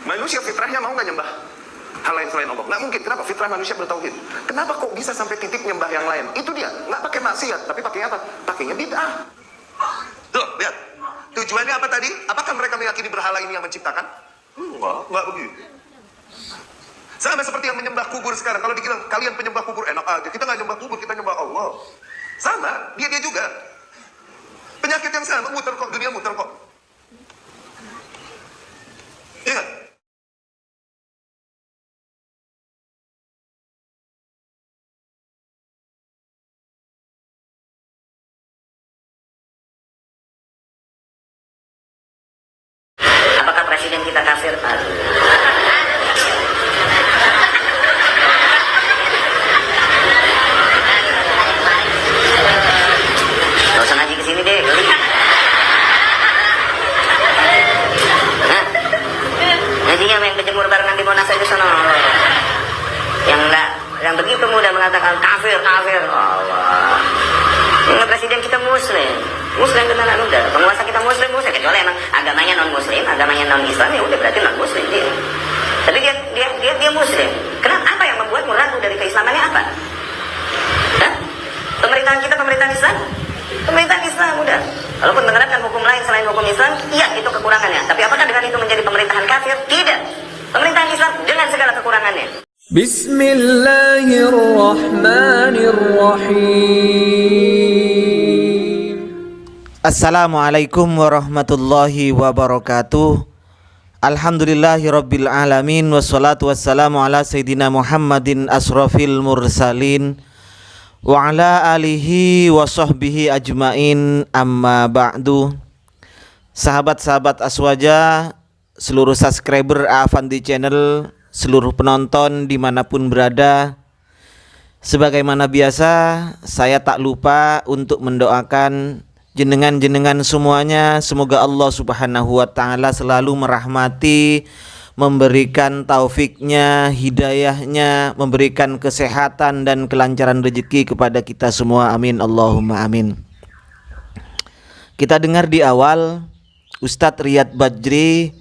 Manusia fitrahnya mau nggak nyembah hal lain selain Allah? Nggak mungkin. Kenapa? Fitrah manusia bertauhid. Kenapa kok bisa sampai titik nyembah yang lain? Itu dia. Nggak pakai maksiat, tapi pakai apa? Pakainya bid'ah. Tuh, lihat. Tujuannya apa tadi? Apakah mereka meyakini berhala ini yang menciptakan? Enggak begitu. Sama seperti yang menyembah kubur sekarang. Kalau dibilang kalian penyembah kubur, enak aja. Kita nggak nyembah kubur, kita nyembah Allah. Sama, dia juga. Penyakit yang sama, muter kok, dunia muter kok. Ingat. Apakah presiden kita kafir? Gak usah ngaji kesini deh. Ngajinya main berjemur barengan di Monas aja sana. Yang begitu mudah mengatakan kafir. Allah. Ini presiden kita muslim beneran udah. Penguasa kita muslim kecuali emang agamanya non muslim, agamanya non Islam, ya udah berarti non muslim dia. Tapi dia muslim. Kenapa? Apa yang membuatmu ragu dari keislamannya apa? Hah? Pemerintahan kita pemerintahan Islam? Pemerintahan Islam udah. Walaupun menerapkan hukum lain selain hukum Islam, iya itu kekurangannya. Tapi apakah dengan itu menjadi pemerintahan kafir? Tidak. Pemerintahan Islam dengan segala kekurangannya. Bismillahirrahmanirrahim. Assalamualaikum warahmatullahi wabarakatuh. Alhamdulillahirabbil alamin wassalatu wassalamu ala sayyidina Muhammadin asrafil mursalin wa ala alihi wa sahbihi ajmain, amma ba'du. Sahabat-sahabat Aswaja, seluruh subscriber Afandi Channel, seluruh penonton dimanapun berada, sebagaimana biasa saya tak lupa untuk mendoakan jenengan semuanya. Semoga Allah subhanahu wa ta'ala selalu merahmati, memberikan taufiknya, hidayahnya, memberikan kesehatan dan kelancaran rezeki kepada kita semua. Amin, Allahumma amin. Kita dengar di awal Ustadz Riyad Badjri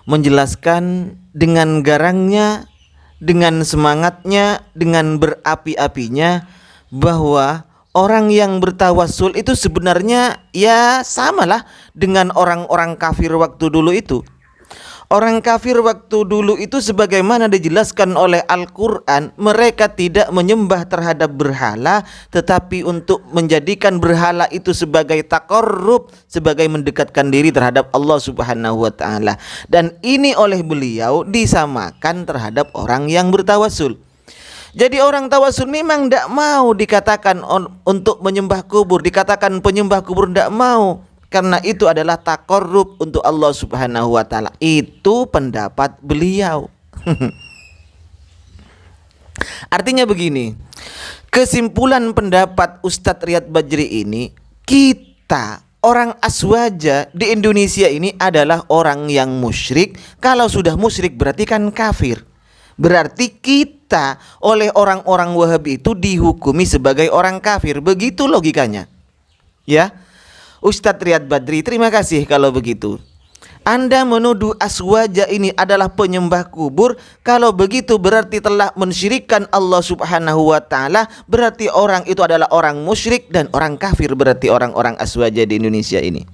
menjelaskan dengan garangnya, dengan semangatnya, dengan berapi-apinya bahwa orang yang bertawassul itu sebenarnya ya samalah dengan orang-orang kafir waktu dulu itu. Orang kafir waktu dulu itu sebagaimana dijelaskan oleh Al-Quran, mereka tidak menyembah terhadap berhala, tetapi untuk menjadikan berhala itu sebagai taqarrub, sebagai mendekatkan diri terhadap Allah subhanahu wa ta'ala. Dan ini oleh beliau disamakan terhadap orang yang bertawassul. Jadi orang tawassul memang tidak mau dikatakan untuk menyembah kubur, dikatakan penyembah kubur tidak mau. Karena itu adalah taqarrub untuk Allah subhanahu wa ta'ala. Itu pendapat beliau. Artinya begini, kesimpulan pendapat Ustadz Riyad Badjri ini, kita orang Aswaja di Indonesia ini adalah orang yang musyrik. Kalau sudah musyrik berarti kan kafir. Berarti kita oleh orang-orang Wahabi itu dihukumi sebagai orang kafir. Begitu logikanya. Ya. Ustadz Riyad Badjri, terima kasih kalau begitu. Anda menuduh Aswaja ini adalah penyembah kubur. Kalau begitu berarti telah mensyirikkan Allah subhanahu wa ta'ala. Berarti orang itu adalah orang musyrik dan orang kafir. Berarti orang-orang Aswaja di Indonesia ini.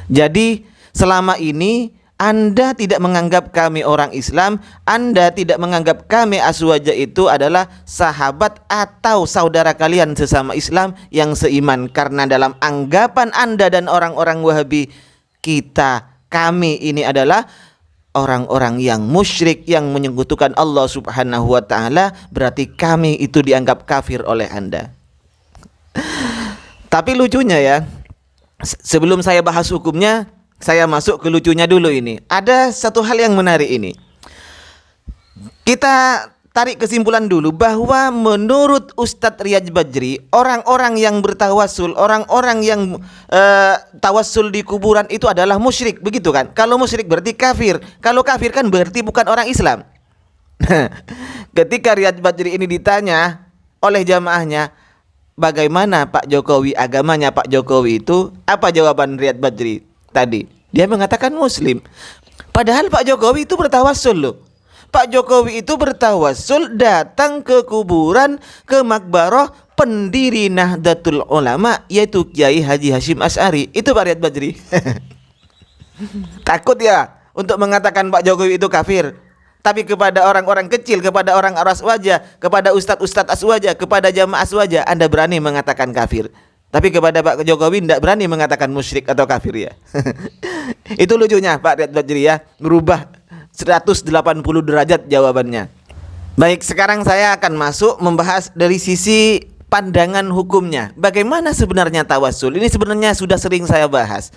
Jadi selama ini Anda tidak menganggap kami orang Islam, Anda tidak menganggap kami Aswaja itu adalah sahabat atau saudara kalian sesama Islam yang seiman. Karena dalam anggapan Anda dan orang-orang Wahabi, kami ini adalah orang-orang yang musyrik, yang menyekutukan Allah subhanahu wa ta'ala. Berarti kami itu dianggap kafir oleh Anda. Tapi lucunya ya, sebelum saya bahas hukumnya, saya masuk ke lucunya dulu ini. Ada satu hal yang menarik ini. Kita tarik kesimpulan dulu bahwa menurut Ustadz Riyad Badjri, orang-orang yang bertawassul, orang-orang yang tawassul di kuburan itu adalah musyrik, begitu kan? Kalau musyrik berarti kafir. Kalau kafir kan berarti bukan orang Islam. Ketika Riyad Badjri ini ditanya oleh jamaahnya, bagaimana Pak Jokowi, agamanya Pak Jokowi itu? Apa jawaban Riyad Badjri tadi? Dia mengatakan muslim. Padahal Pak Jokowi itu bertawassul loh. Pak Jokowi itu bertawassul datang ke kuburan, ke makbarah pendiri Nahdlatul Ulama, yaitu Kiai Haji Hashim Asy'ari. Itu Pak Riyad Badri. Takut ya untuk mengatakan Pak Jokowi itu kafir. Tapi kepada orang-orang kecil, kepada orang Aswaja, kepada ustadz-ustadz Aswaja, kepada jamaah Aswaja, Anda berani mengatakan kafir. Tapi kepada Pak Jokowi tidak berani mengatakan musyrik atau kafir ya. Itu lucunya Pak Riyad Badri ya, merubah 180 derajat jawabannya. Baik, sekarang saya akan masuk membahas dari sisi pandangan hukumnya. Bagaimana sebenarnya tawassul? Ini sebenarnya sudah sering saya bahas.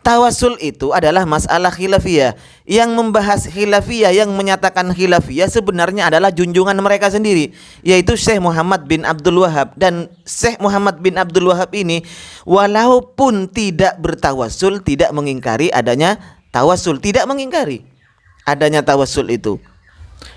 Tawassul itu adalah masalah khilafiyah. Yang membahas khilafiyah, yang menyatakan khilafiyah sebenarnya adalah junjungan mereka sendiri, yaitu Syekh Muhammad bin Abdul Wahab. Dan Syekh Muhammad bin Abdul Wahab ini walaupun tidak bertawassul, tidak mengingkari adanya tawassul, tidak mengingkari adanya tawassul itu.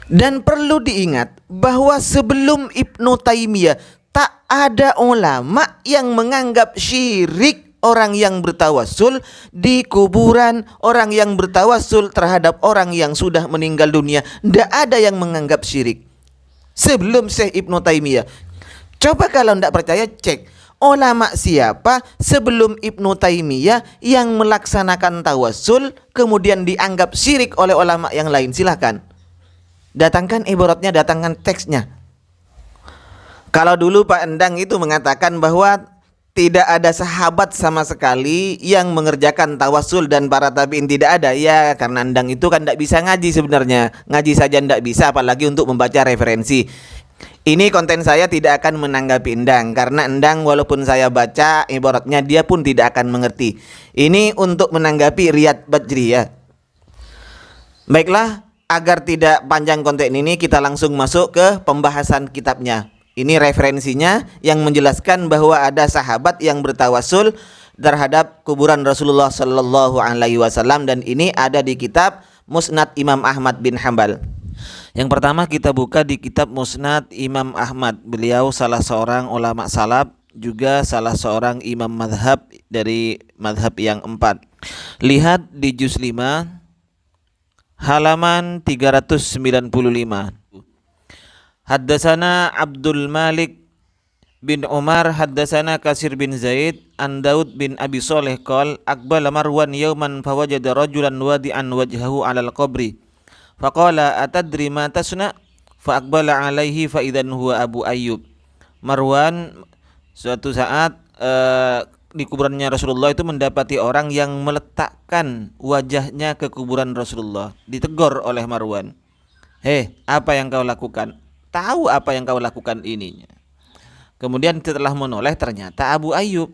Dan perlu diingat bahwa sebelum Ibnu Taimiyah tak ada ulama yang menganggap syirik orang yang bertawassul di kuburan, orang yang bertawassul terhadap orang yang sudah meninggal dunia. Tidak ada yang menganggap syirik sebelum Syekh Ibnu Taimiyah. Coba kalau tidak percaya, cek ulama siapa sebelum Ibnu Taimiyah yang melaksanakan tawassul kemudian dianggap syirik oleh ulama yang lain. Silakan datangkan ibaratnya, datangkan teksnya. Kalau dulu Pak Endang itu mengatakan bahwa tidak ada sahabat sama sekali yang mengerjakan tawassul dan para tabi'in tidak ada. Ya karena Endang itu kan tidak bisa ngaji sebenarnya. Ngaji saja tidak bisa, apalagi untuk membaca referensi. Ini konten saya tidak akan menanggapi Endang, karena Endang walaupun saya baca ibaratnya dia pun tidak akan mengerti. Ini untuk menanggapi Riyad Badri ya. Baiklah, agar tidak panjang konten ini, kita langsung masuk ke pembahasan kitabnya. Ini referensinya yang menjelaskan bahwa ada sahabat yang bertawassul terhadap kuburan Rasulullah Sallallahu Alaihi Wasallam, dan ini ada di kitab Musnad Imam Ahmad bin Hambal. Yang pertama kita buka di kitab Musnad Imam Ahmad. Beliau salah seorang ulama salaf, juga salah seorang imam madhab dari madhab yang 4. Lihat di juz 5 halaman 395. Haddasana Abdul Malik bin Umar haddasana Kasir bin Zaid an Daud bin Abi Soleh qol aqbala Marwan yawman fawajada rajulan wadi'an wajhahu 'alal qabri faqala atadri ma tasna fa aqbala 'alaihi fa idzan huwa Abu Ayyub. Marwan suatu saat di kuburannya Rasulullah itu mendapati orang yang meletakkan wajahnya ke kuburan Rasulullah. Ditegur oleh Marwan, "Hei, apa yang kau lakukan? Tahu apa yang kau lakukan ininya?" Kemudian setelah menoleh ternyata Abu Ayyub.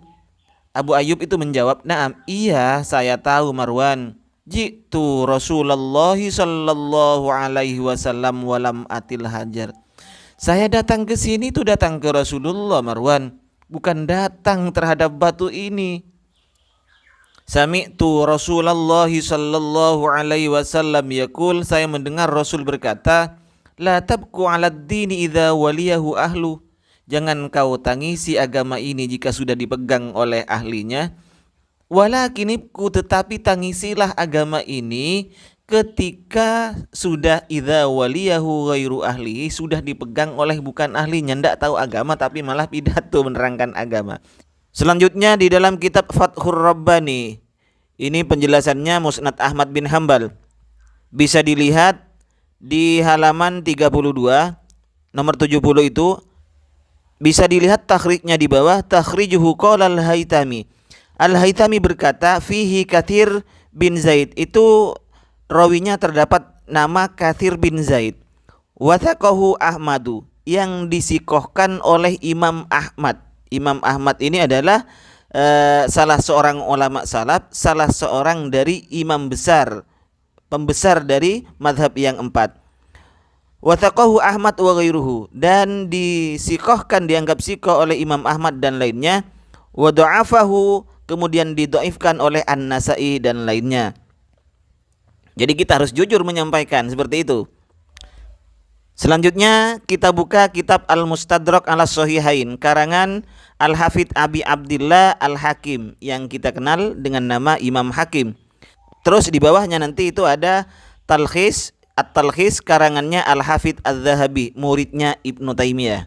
Abu Ayyub itu menjawab, "Naam, iya saya tahu Marwan. Jitu Rasulullah sallallahu alaihi wasallam walam atil hajar." Saya datang ke sini itu datang ke Rasulullah Marwan, bukan datang terhadap batu ini. Sami'tu Rasulullah sallallahu alaihi wasallam yaqul, saya mendengar Rasul berkata, "La tabku 'alad dini idza waliyahu ahlu." Jangan kau tangisi agama ini jika sudah dipegang oleh ahlinya. Walakinibku, tetapi tangisilah agama ini ketika sudah idza waliyahu ghairu ahlihi, sudah dipegang oleh bukan ahlinya, ndak tahu agama tapi malah pidato menerangkan agama. Selanjutnya di dalam kitab Fathur Rabbani, ini penjelasannya Musnad Ahmad bin Hambal. Bisa dilihat di halaman 32 nomor 70 itu bisa dilihat takhrijnya di bawah, takhrijuhu qala al-Haytami. Al-Haytami berkata fihi Katsir bin Zaid, itu rawinya terdapat nama Katsir bin Zaid. Wathaqahu Ahmadu, yang disikohkan oleh Imam Ahmad. Imam Ahmad ini adalah salah seorang ulama salaf, salah seorang dari imam besar, pembesar dari madhab yang 4. Wathaqahu Ahmad wa ghairuhu, dan disikohkan, dianggap sikoh oleh Imam Ahmad dan lainnya. Wa dha'afahu, kemudian didhaifkan oleh An-Nasa'i dan lainnya. Jadi kita harus jujur menyampaikan seperti itu. Selanjutnya kita buka kitab Al-Mustadrak ala Shahihain karangan Al-Hafidz Abi Abdillah Al-Hakim, yang kita kenal dengan nama Imam Hakim. Terus di bawahnya nanti itu ada talkhis, at-talkhis karangannya Al-Hafidz Az-Zahabi, muridnya Ibnu Taimiyah.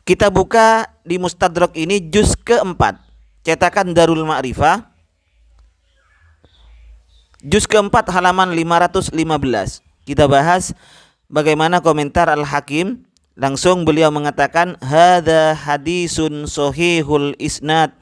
Kita buka di Mustadrak ini juz keempat, cetakan Darul Ma'rifah, juz keempat halaman 515. Kita bahas bagaimana komentar Al-Hakim. Langsung beliau mengatakan hadza hadisun shahihul isnad.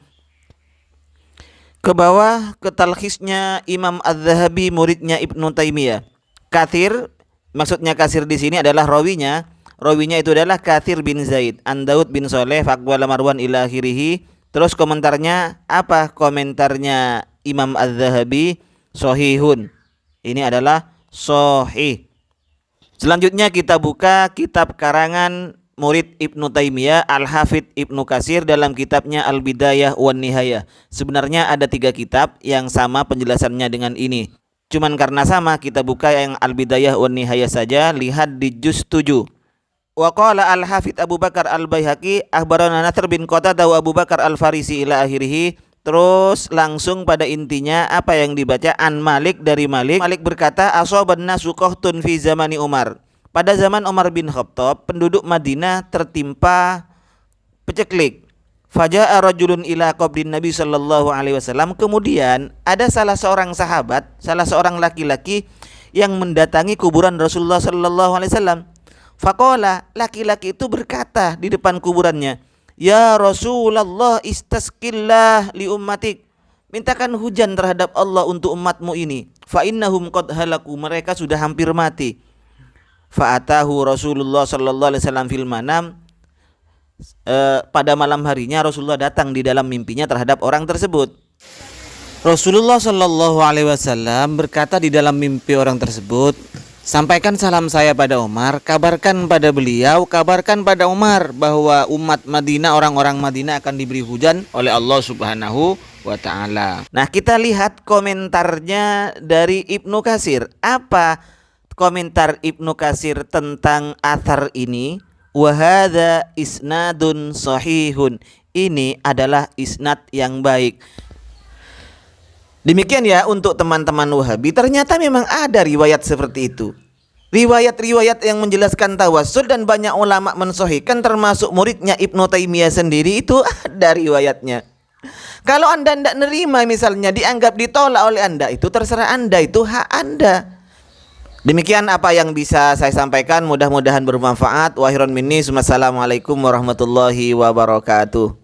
Ke bawah ke talkhisnya Imam Az-Zahabi, muridnya Ibnu Taimiyah. Katsir, maksudnya Katsir di sini adalah rawinya. Rawinya itu adalah Katsir bin Zaid an Daud bin Saleh faqwala Marwan ila akhirih. Terus komentarnya apa? Komentarnya Imam Az-Zahabi shahihun. Ini adalah sahih. Selanjutnya kita buka kitab karangan murid Ibnu Taimiyah Al-Hafidz Ibnu Katsir dalam kitabnya Al-Bidayah wan Nihayah. Sebenarnya ada 3 kitab yang sama penjelasannya dengan ini. Cuman karena sama kita buka yang Al-Bidayah wan Nihayah saja. Lihat di juz 7. Wa qala Al-Hafidz Abu Bakar Al-Baihaqi akhbarana Nasr bin Qatadah wa Abu Bakar Al-Farisi ila akhirih. Terus langsung pada intinya apa yang dibaca an Malik dari Malik. Malik berkata asaban nasu qahtun fi zamani Umar. Pada zaman Umar bin Khattab penduduk Madinah tertimpa peceklik. Faja'a rajulun ila qabrin Nabi sallallahu alaihi wasallam. Kemudian ada salah seorang sahabat, salah seorang laki-laki yang mendatangi kuburan Rasulullah sallallahu alaihi wasallam. Faqala, laki-laki itu berkata di depan kuburannya, "Ya Rasulullah, istasqillah li ummatik." Mintakan hujan terhadap Allah untuk umatmu ini. Fa innahum qad halaku, mereka sudah hampir mati. Fa atahu Rasulullah sallallahu alaihi wasallam fil manam. Pada malam harinya Rasulullah datang di dalam mimpinya terhadap orang tersebut. Rasulullah sallallahu alaihi wasallam berkata di dalam mimpi orang tersebut, "Sampaikan salam saya pada Umar, kabarkan pada beliau, kabarkan pada Umar bahwa umat Madinah, orang-orang Madinah akan diberi hujan oleh Allah Subhanahu wa taala." Nah, kita lihat komentarnya dari Ibnu Katsir. Apa komentar Ibnu Katsir tentang athar ini? Wa hadza isnadun shahihun. Ini adalah isnad yang baik. Demikian ya untuk teman-teman Wahabi. Ternyata memang ada riwayat seperti itu. Riwayat-riwayat yang menjelaskan tawassul dan banyak ulama mensahihkan termasuk muridnya Ibnu Taimiyah sendiri itu ada riwayatnya. Kalau Anda tidak nerima misalnya dianggap ditolak oleh Anda, itu terserah Anda, itu hak Anda. Demikian apa yang bisa saya sampaikan, mudah-mudahan bermanfaat. Wa khairan minni, wassalamualaikum warahmatullahi wabarakatuh.